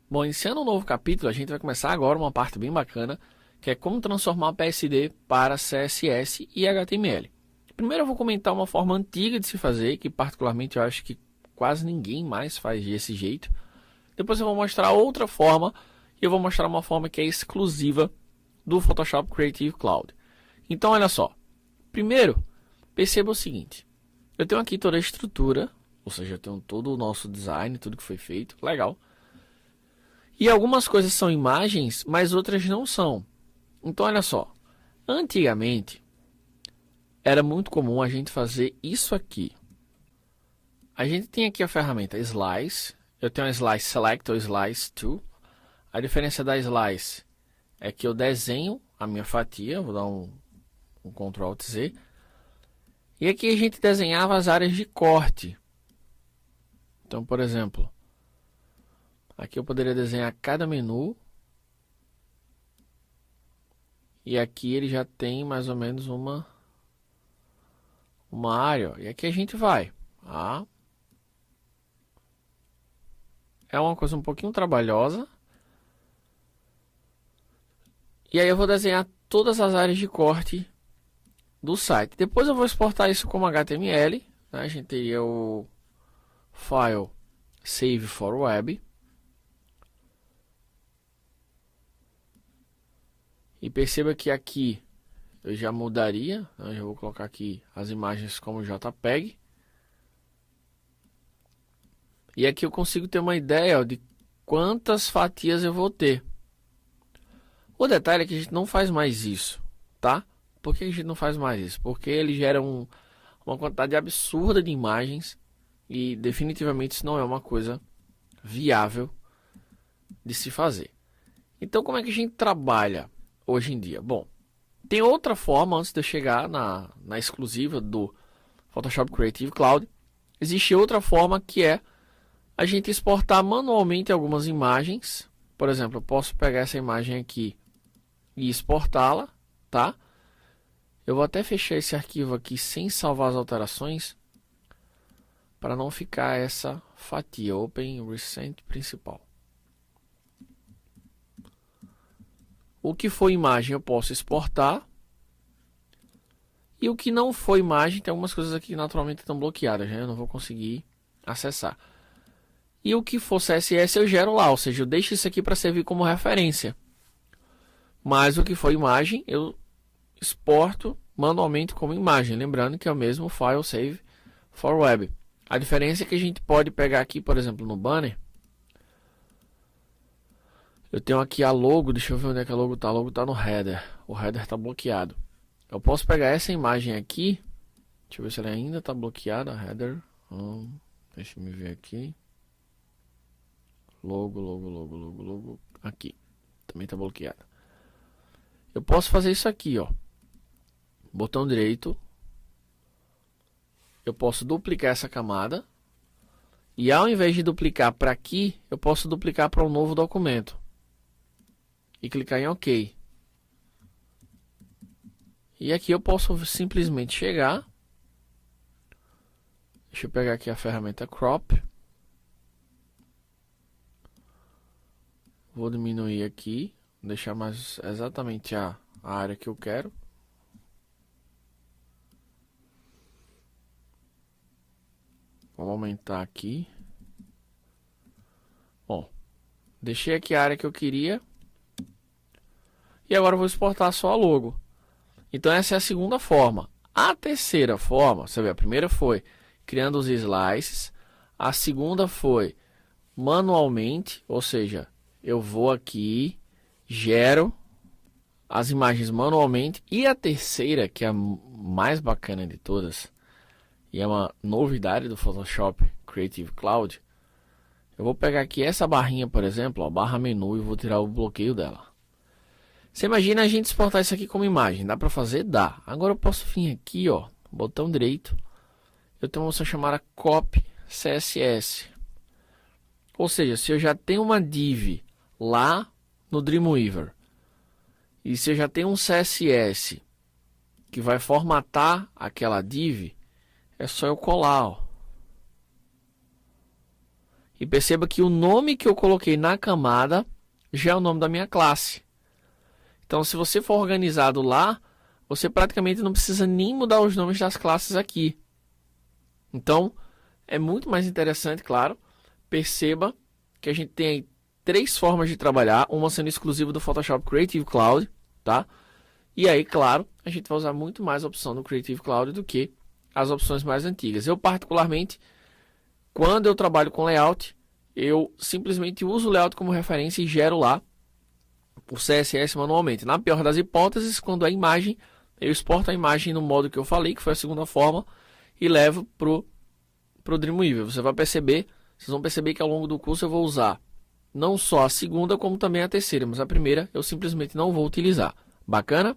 Bom, iniciando um novo capítulo, a gente vai começar agora uma parte bem bacana, que é como transformar PSD para CSS e HTML. Primeiro eu vou comentar uma forma antiga de se fazer, que particularmente eu acho que quase ninguém mais faz desse jeito. Depois eu vou mostrar outra forma, e eu vou mostrar uma forma que é exclusiva do Photoshop Creative Cloud. Então olha só, primeiro perceba o seguinte, eu tenho aqui toda a estrutura, ou seja, eu tenho todo o nosso design, tudo que foi feito, legal. E algumas coisas são imagens, mas outras não são. Então olha só, antigamente era muito comum a gente fazer isso aqui. A gente tem aqui a ferramenta Slice, eu tenho a Slice Select ou Slice Tool. A diferença da Slice é que eu desenho a minha fatia, vou dar um Ctrl Alt Z. E aqui a gente desenhava as áreas de corte. Então, por exemplo, aqui eu poderia desenhar cada menu. E aqui ele já tem mais ou menos uma área. E aqui a gente vai. É uma coisa um pouquinho trabalhosa. E aí eu vou desenhar todas as áreas de corte do site. Depois eu vou exportar isso como HTML. Né? A gente teria o file Save for Web. E perceba que aqui eu já mudaria, né? Eu vou colocar aqui as imagens como JPEG. E aqui eu consigo ter uma ideia de quantas fatias eu vou ter. O detalhe é que a gente não faz mais isso, tá? Por que a gente não faz mais isso? Porque ele gera uma quantidade absurda de imagens e definitivamente isso não é uma coisa viável de se fazer. Então como é que a gente trabalha hoje em dia? Bom, tem outra forma antes de eu chegar na exclusiva do Photoshop Creative Cloud. Existe outra forma que é a gente exportar manualmente algumas imagens. Por exemplo, eu posso pegar essa imagem aqui e exportá-la, tá? Eu vou até fechar esse arquivo aqui sem salvar as alterações, para não ficar essa fatia. Open Recent Principal. O que for imagem eu posso exportar. E o que não for imagem, tem algumas coisas aqui que naturalmente estão bloqueadas, né? Eu não vou conseguir acessar. E o que for CSS eu gero lá, ou seja, eu deixo isso aqui para servir como referência. Mas o que for imagem eu exporto manualmente como imagem. Lembrando que é o mesmo file Save for Web. A diferença é que a gente pode pegar aqui, por exemplo, no banner. Eu tenho aqui a logo, deixa eu ver onde é que a logo está. A logo está no header. O header está bloqueado. Eu posso pegar essa imagem aqui. Deixa eu ver se ela ainda está bloqueada. Header. Deixa eu me ver aqui. Logo. Aqui. Também está bloqueada. Eu posso fazer isso aqui, ó. Botão direito. Eu posso duplicar essa camada. E ao invés de duplicar para aqui, eu posso duplicar para um novo documento. E clicar em OK. E aqui eu posso simplesmente chegar. Deixa eu pegar aqui a ferramenta Crop. Vou diminuir aqui. Deixar mais exatamente a área que eu quero. Vamos aumentar aqui. Bom, deixei aqui a área que eu queria. E agora eu vou exportar só a logo. Então essa é a segunda forma. A terceira forma, você vê, a primeira foi criando os slices. A segunda foi manualmente, ou seja, eu vou aqui, gero as imagens manualmente. E a terceira, que é a mais bacana de todas, e é uma novidade do Photoshop Creative Cloud, eu vou pegar aqui essa barrinha, por exemplo, ó, barra menu, e vou tirar o bloqueio dela. Você imagina a gente exportar isso aqui como imagem? Dá para fazer? Dá. Agora eu posso vir aqui, ó, botão direito. Eu tenho uma opção chamada Copy CSS. Ou seja, se eu já tenho uma div lá no Dreamweaver, e se eu já tenho um CSS que vai formatar aquela div, é só eu colar, ó. E perceba que o nome que eu coloquei na camada já é o nome da minha classe. Então, se você for organizado lá, você praticamente não precisa nem mudar os nomes das classes aqui. Então, é muito mais interessante, claro. Perceba que a gente tem aí 3 formas de trabalhar, uma sendo exclusiva do Photoshop Creative Cloud, tá? E aí, claro, a gente vai usar muito mais a opção do Creative Cloud do que as opções mais antigas. Eu, particularmente, quando eu trabalho com layout, eu simplesmente uso o layout como referência e gero lá o CSS manualmente. Na pior das hipóteses, quando a imagem, eu exporto a imagem no modo que eu falei, que foi a segunda forma, e levo pro Dreamweaver. Vocês vão perceber que ao longo do curso eu vou usar não só a segunda, como também a terceira, mas a primeira eu simplesmente não vou utilizar. Bacana?